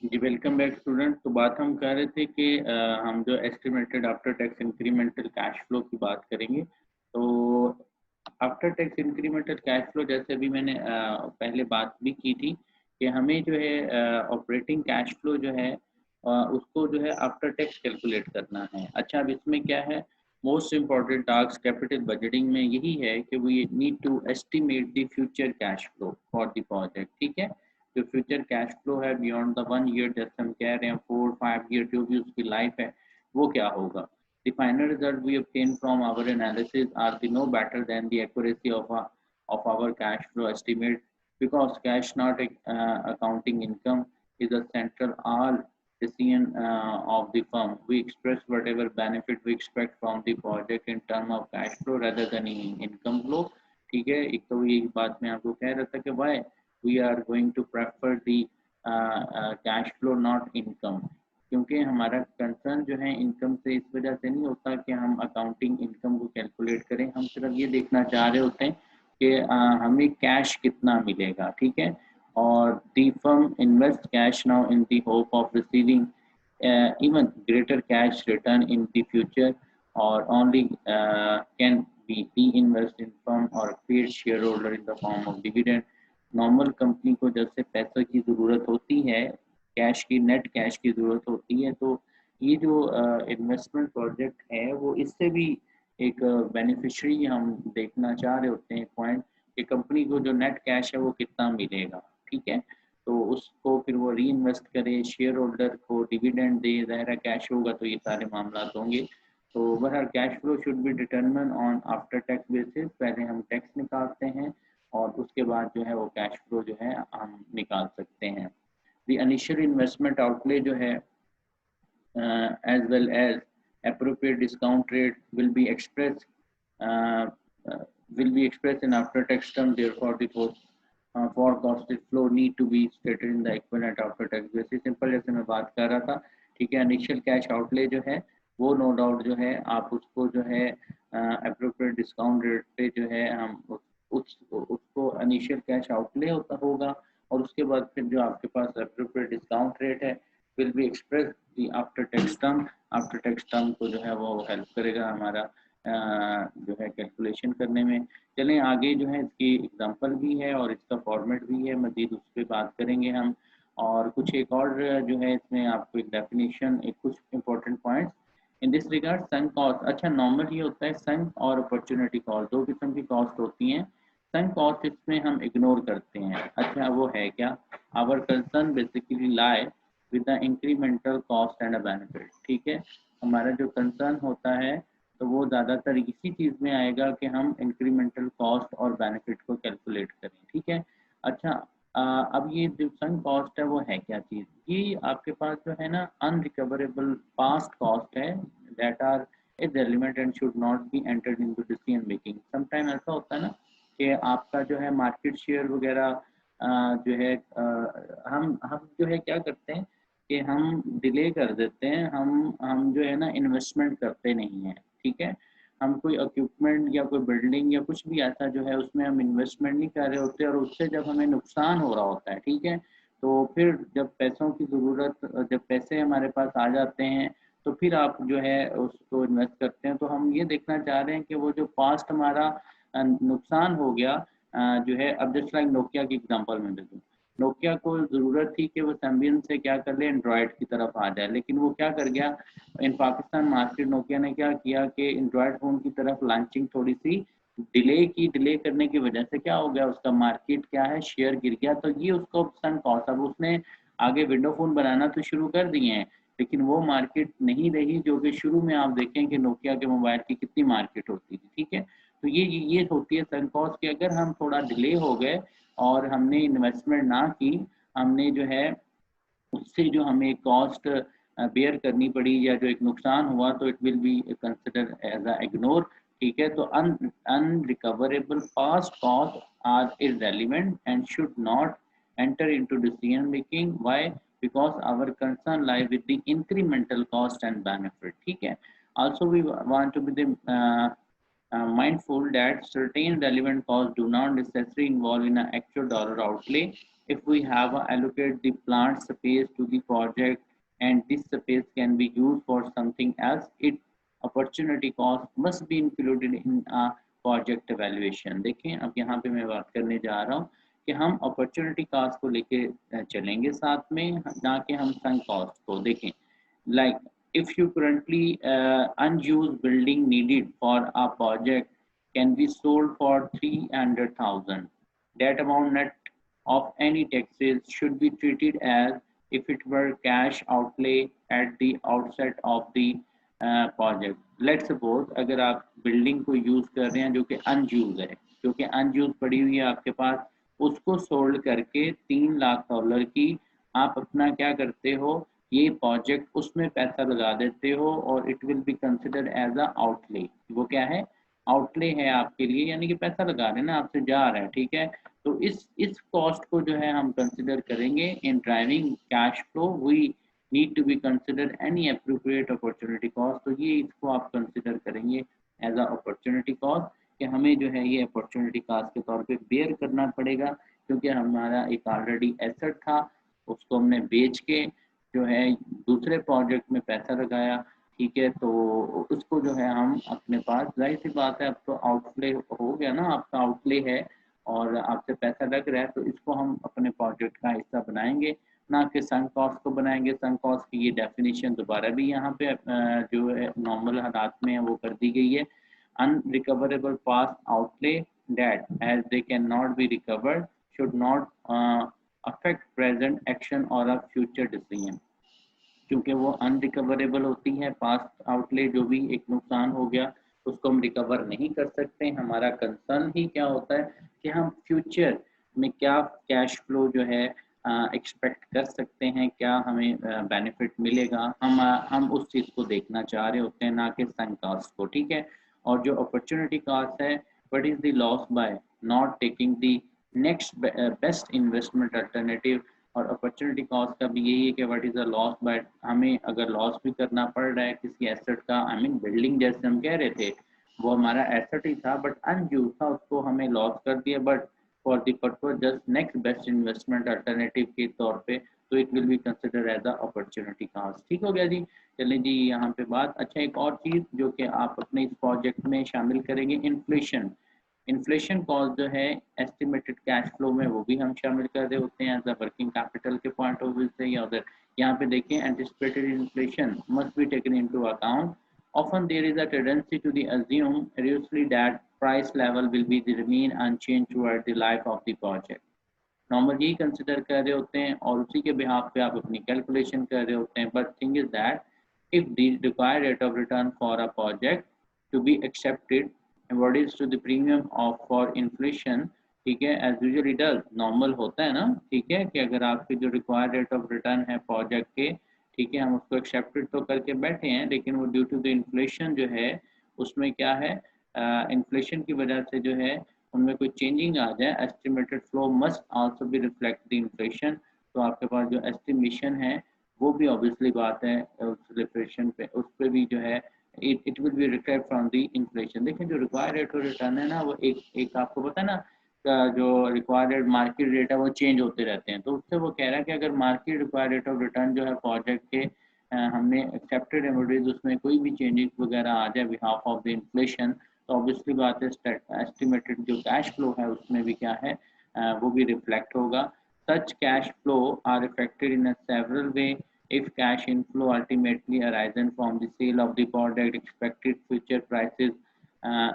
जी, welcome back student. तो बात हम कर रहे थे कि हम जो estimated after tax incremental cash flow की बात करेंगे। तो after tax incremental cash flow जैसे अभी मैंने पहले बात भी की थी कि हमें जो है ऑपरेटिंग कैश फ्लो जो है उसको जो है आफ्टर टैक्स कैलकुलेट करना है। अच्छा, अब इसमें क्या है, most important task capital budgeting में यही है कि we need to estimate the future cash flow for the project. ठीक है, जो फ्यूचर कैश फ्लो है बियॉन्ड द 1 ईयर, जैसे हम कह रहे हैं 4-5 ईयर जो भी उसकी लाइफ है वो क्या होगा। The final result we obtain from our analysis are the no better than the accuracy of our cash flow estimate, because cash not accounting income is a central all decision of the firm. We express whatever benefit we expect from the project in term of cash flow rather than in income flow। ठीक है, एक तो यही बात मैं आपको कह रहा था कि why we are going to prefer the cash flow not income, क्योंकि हमारा कंसर्न जो है इनकम से इस वजह से नहीं होता कि हम अकाउंटिंग इनकम को कैलकुलेट करें। हम सिर्फ ये देखना चाह रहे होते हैं कि हमें कैश कितना मिलेगा। ठीक है, और दी firm invest cash now in the hope of receiving even greater cash return in the future, or only can be reinvest in firm or paid shareholder in the form of dividend। Normal company को जब से पैसों की ज़रूरत होती है, cash की, net cash की ज़रूरत होती है, तो ये जो इन्वेस्टमेंट प्रोजेक्ट है वो इससे भी एक बेनिफिशियरी हम देखना चाह रहे होते हैं पॉइंट, कि कंपनी को जो नेट कैश है वो कितना मिलेगा। ठीक है, तो उसको फिर वो री इन्वेस्ट करे, शेयर होल्डर को डिविडेंड दे, ज़ाहिर कैश होगा तो ये सारे मामला होंगे। तो बहर cash flow should be determine on after tax basis. पहले हम टैक्स निकालते हैं और उसके बाद जो है वो कैश फ्लो जो है हम निकाल सकते हैं। द इनिशियल इन्वेस्टमेंट आउटले जो है as well as appropriate discount rate will be expressed uh, uh, in after tax term, therefore the forecasted flow need to be stated in the equivalent after tax basis। Simple जैसे मैं बात कर रहा था, ठीक है, इनिशियल कैश आउटले जो है वो नो डाउट जो है आप उसको जो है अप्रोप्रिएट डिस्काउंट रेट पे जो है हम उसको इनिशियल कैश आउटले होगा, और उसके बाद फिर जो आपके पास अप्रोप्रिएट डिस्काउंट रेट है will be express the after tax term. After tax term को जो है वो हेल्प करेगा हमारा जो है कैलकुलेशन करने में। चलें आगे, जो है इसकी एग्जांपल भी है और इसका फॉर्मेट भी है, मजीद उस पर बात करेंगे हम। और कुछ एक और जो है इसमें आपको एक डेफिनेशन, एक कुछ important points in this regard. Sunk cost, अच्छा नॉर्मल ये होता है संक और अपॉर्चुनिटी कॉस्ट, दो किस्म की कॉस्ट होती हैं। संक कॉस्ट इसमें हम इग्नोर करते हैं। अच्छा, वो है क्या? Our concern basically lie with the incremental cost and a benefit. ठीक है, हमारा जो कंसर्न होता है तो वो ज़्यादातर इसी चीज़ में आएगा कि हम इंक्रीमेंटल कॉस्ट और बेनिफिट को कैलकुलेट करें। ठीक है, अच्छा अब ये जो संक कॉस्ट है वो है क्या चीज़? ये आपके पास जो है ना अनरिकवरेबल पास्ट कॉस्ट है that are irrelevant and should not be entered into decision making. Sometime ऐसा होता है ना कि आपका जो है मार्केट शेयर वगैरह जो है हम जो है क्या करते हैं कि हम डिले कर देते हैं, हम जो है ना इन्वेस्टमेंट करते नहीं हैं। ठीक है, हम कोई इक्विपमेंट या कोई बिल्डिंग या कुछ भी ऐसा जो है उसमें हम इन्वेस्टमेंट नहीं कर रहे होते, और उससे जब हमें नुकसान हो रहा होता है, ठीक है, तो फिर जब पैसों की ज़रूरत, जब पैसे हमारे पास आ जाते हैं तो फिर आप जो है उसको इन्वेस्ट करते हैं। तो हम ये देखना चाह रहे हैं कि वो जो पास्ट हमारा नुकसान हो गया जो है, अब जस्ट लाइक नोकिया की एग्जांपल में दे दूँ, नोकिया को ज़रूरत थी कि वो सैम्बियन से क्या कर ले, एंड्रॉयड की तरफ आ जाए, लेकिन वो क्या कर गया इन पाकिस्तान मार्केट, नोकिया ने क्या किया कि एंड्रॉयड फ़ोन की तरफ लॉन्चिंग थोड़ी सी डिले की। डिले करने की वजह से क्या हो गया, उसका मार्केट क्या है, शेयर गिर गया। तो ये उसको संक कॉस्ट, अब उसने आगे विंडो फ़ोन बनाना तो शुरू कर दिए हैं, लेकिन वो मार्केट नहीं रही जो कि शुरू में आप देखें कि नोकिया के मोबाइल की कितनी मार्केट होती थी। ठीक है, तो ये होती है संक कॉस्ट कि अगर हम थोड़ा डिले हो गए और हमने इन्वेस्टमेंट ना की, हमने जो है उससे जो हमें कॉस्ट बेयर करनी पड़ी या जो एक नुकसान हुआ, तो it will be consider as a ignore. ठीक है, तो unrecoverable past cost are irrelevant and should not enter into decision making। why? Because our concern lie with the incremental cost and benefit। ठीक है, also we want to be the mindful that certain relevant costs do not necessarily involve in an actual dollar outlay। if we have allocate the plant space to the project and this space can be used for something else, it opportunity cost must be included in a project evaluation. देखें अब यहाँ पे मैं बात करने जा रहा हूँ कि हम अपॉर्चुनिटी कॉस्ट को लेके चलेंगे साथ में, ना कि हम संक कॉस्ट को। देखें like if you currently unused building needed for a project can be sold for 300,000, that amount net of any taxes should be treated as if it were cash outlay at the outset of the project. Let's suppose अगर आप building को use कर रहे हैं जो कि unused है, जो कि अनयूज पड़ी हुई है आपके पास, उसको सोल्ड करके 3 लाख डॉलर की आप अपना क्या करते हो, ये प्रोजेक्ट उसमें पैसा लगा देते हो और it will be considered as a outlay. वो क्या है, आउटले है आपके लिए, यानी कि पैसा लगा रहे हैं ना, आपसे जा रहा है, ठीक है। तो इस कॉस्ट को जो है हम कंसिडर करेंगे in driving cash flow. We need to be considered any appropriate opportunity cost। तो ये इसको आप कंसिडर करेंगे एज अ अपॉर्चुनिटी कॉस्ट कि हमें जो है ये अपॉर्चुनिटी कॉस्ट के तौर पे बेयर करना पड़ेगा, क्योंकि हमारा एक ऑलरेडी एसेट था, उसको हमने बेच के जो है दूसरे प्रोजेक्ट में पैसा लगाया, ठीक है। तो उसको जो है हम अपने पास, जाहिर सी बात है अब तो आउटले हो गया ना, आपका आउटले है और आपसे पैसा लग रहा है, तो इसको हम अपने प्रोजेक्ट का हिस्सा बनाएंगे, ना कि संक कॉस्ट को बनाएंगे। संक कॉस्ट की ये डेफिनेशन दोबारा भी यहाँ पे जो है नॉर्मल हालात में है वो कर दी गई है। Unrecoverable past outlay that as they can not be recovered should not affect present action और अ फ्यूचर डिसीजन। क्योंकि वो अनरिकवरेबल होती है, पास्ट आउटले जो भी एक नुकसान हो गया उसको हम रिकवर नहीं कर सकते। हमारा कंसर्न ही क्या होता है कि हम फ्यूचर में क्या कैश फ्लो जो है एक्सपेक्ट कर सकते हैं, क्या हमें बेनिफिट मिलेगा, हम उस चीज़ को देखना चाह रहे होते हैं, ना कि संक कॉस्ट को, ठीक है। और जो अपॉर्चुनिटी कॉस्ट है, what is the loss by not taking the next best investment alternative. और अपॉर्चुनिटी कॉस्ट का भी यही है कि what is the loss by, हमें अगर लॉस भी करना पड़ रहा है किसी एसेट का, आई मीन बिल्डिंग जैसे हम कह रहे थे वो हमारा एसेट ही था बट अनयूज था, उसको हमें लॉस कर दिया, but for the purpose just next best investment alternative के तौर पे, तो it will be consider as a opportunity cost. ठीक हो गया जी। चलें जी यहाँ पे बात, अच्छा एक और चीज़ जो कि आप अपने इस प्रोजेक्ट में शामिल करेंगे, इन्फ्लेशन। इन्फ्लेशन कॉस्ट जो है एस्टिमेटेड कैश फ्लो में वो भी हम शामिल कर रहे होते हैं एज अ वर्किंग कैपिटल के पॉइंट ऑफ व्यू से, या उधर यहाँ पे देखें anticipated inflation must be taken into account. Often there is a tendency to the assume erroneously that price level will be the remain unchanged throughout the life of the project। Normal यही consider कर रहे होते हैं और उसी के behalf पे आप अपनी कैलकुलेशन कर रहे होते हैं, but thing is that if the required rate of return for a project to be accepted what is to the premium of for inflation, ठीक है, as usually does, नॉर्मल होता है ना, ठीक है, कि अगर आपके जो रिक्वायर्ड रेट ऑफ रिटर्न है प्रोजेक्ट के, ठीक है, हम उसको एक्सेप्टेड तो करके बैठे हैं, लेकिन वो ड्यू टू द इन्फ्लेशन जो है उसमें क्या है, इन्फ्लेशन की वजह से जो है उनमें कोई चेंजिंग आ जाए, estimated flow must also be reflect the inflation. तो आपके पास जो एस्टिमेशन है वो भी ऑब्वियसली बात है उस रिफ्लेक्शन पे, उस पर भी जो है it will be reflect from the inflation. देखिए जो रिक्वायर्ड रेट ऑफ रिटर्न है ना, वो एक आपको पता है ना, जो रिक्वायर्ड मार्केट रेट है वो चेंज होते रहते हैं, तो उससे वो कह रहा है कि अगर market required rate of return जो है प्रोजेक्ट के हमने एक्सेप्टेड एवरेज उसमें कोई भी चेंजेस वगैरह आ जाए बिहाफ ऑफ द इन्फ्लेशन, तो ऑब्वियसली बात है एस्टिमेटेड जो कैश फ्लो है उसमें भी क्या है वो भी रिफ्लेक्ट होगा। Such cash flow are affected in a several way if cash inflow ultimately arises from the sale of the product, expected future prices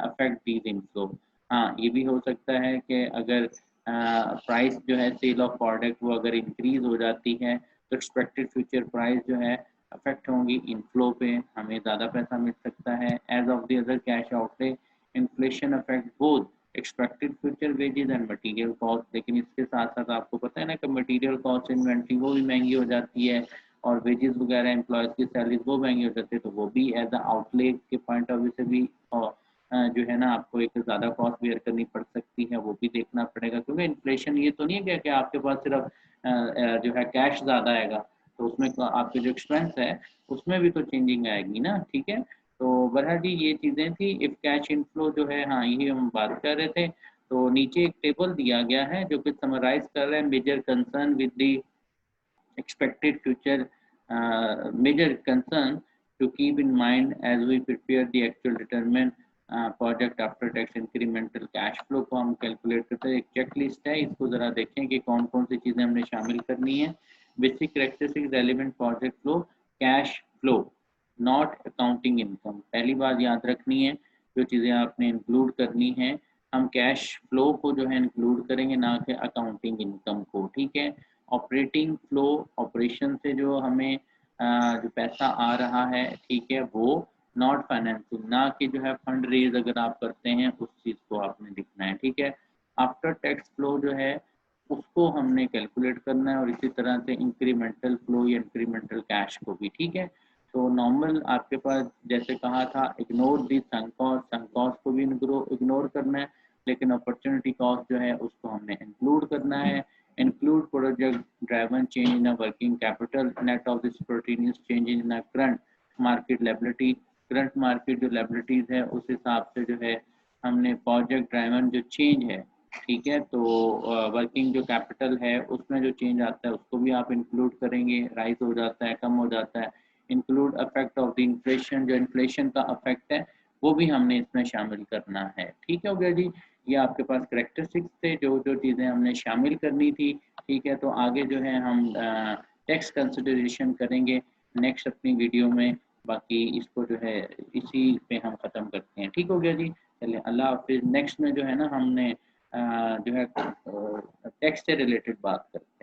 affect these inflow। हाँ ये भी हो सकता है कि अगर प्राइस जो है सेल ऑफ प्रोडक्ट वो अगर इंक्रीज हो जाती है तो एक्सपेक्टेड फ्यूचर प्राइस जो है अफेक्ट होंगी, इनफ्लो पे हमें ज़्यादा पैसा मिल सकता है। As of the other cash outlay inflation affect both expected future wages and material cost. लेकिन इसके साथ साथ आपको पता है ना कि मटेरियल कॉस्ट इन्वेंट्री वो भी महंगी हो जाती है और वेजेस वगैरह एम्प्लॉयज़ की सैलरीज वो महंगी हो जाती है, तो वो भी एज अ आउटले के पॉइंट ऑफ व्यू से भी जो है ना आपको एक ज़्यादा कॉस्ट बेयर करनी पड़ सकती है, वो भी देखना पड़ेगा। क्योंकि इन्फ्लेशन ये तो नहीं है कि आपके पास सिर्फ जो है कैश ज़्यादा आएगा, तो उसमें आपके जो एक्सपेंस है उसमें भी तो चेंजिंग आएगी ना, ठीक है। तो बहरहाल जी ये चीज़ें थी, इफ कैश इनफ्लो जो है, हाँ यही हम बात कर रहे थे। तो नीचे एक टेबल दिया गया है जो कि समराइज कर रहा है major concern with the expected future major concern to keep in mind as we prepare the actual determine project after tax incremental cash flow को हम कैलकुलेट करते हैं। एक चेकलिस्ट है, इसको ज़रा देखें कि कौन कौन सी चीज़ें हमने शामिल करनी है। Basic characteristics relevant project flow cash flow not accounting income, पहली बात याद रखनी है जो चीज़ें आपने इंक्लूड करनी है, हम कैश फ्लो को जो है इंक्लूड करेंगे ना कि अकाउंटिंग इनकम को, ठीक है। ऑपरेटिंग फ्लो ऑपरेशन से जो हमें जो पैसा आ रहा है, ठीक है, वो नॉट फाइनेंसिंग, ना कि जो है फंड रेज अगर आप करते हैं उस चीज़ को आपने लिखना है, ठीक है। आफ्टर टैक्स फ्लो जो है उसको हमने कैलकुलेट करना है और इसी तरह से इंक्रीमेंटल फ्लो या इंक्रीमेंटल कैश को भी, ठीक है। तो नॉर्मल आपके पास जैसे कहा था इग्नोर दी संक कॉस्ट को भी इग्नोर करना है, लेकिन अपॉर्चुनिटी कॉस्ट जो है उसको हमने इंक्लूड करना है। Include project driven change in a working capital net of this spontaneous change in a current market liability, current market जो लायबिलिटीज है उस हिसाब से जो है हमने प्रोजेक्ट ड्राइवन जो चेंज है, ठीक है, तो वर्किंग जो कैपिटल है उसमें जो चेंज आता है उसको भी आप इंक्लूड करेंगे, राइज हो जाता है, कम हो जाता है। Include affect of the inflation, जो इन्फ्लेशन का अफेक्ट है वो भी हमने इसमें शामिल करना है, ठीक है हो गया जी। ये आपके पास करेक्टरिस्टिक्स थे जो जो चीज़ें हमने शामिल करनी थी, ठीक है। तो आगे जो है हम टैक्स कंसिडरेशन करेंगे नेक्स्ट अपनी वीडियो में, बाकी इसको जो है इसी पे हम ख़त्म करते हैं, ठीक हो गया जी। चलिए अल्लाह हाफिज़। नेक्स्ट में जो है ना हमने जो है टैक्स से रिलेटेड बात करते हैं।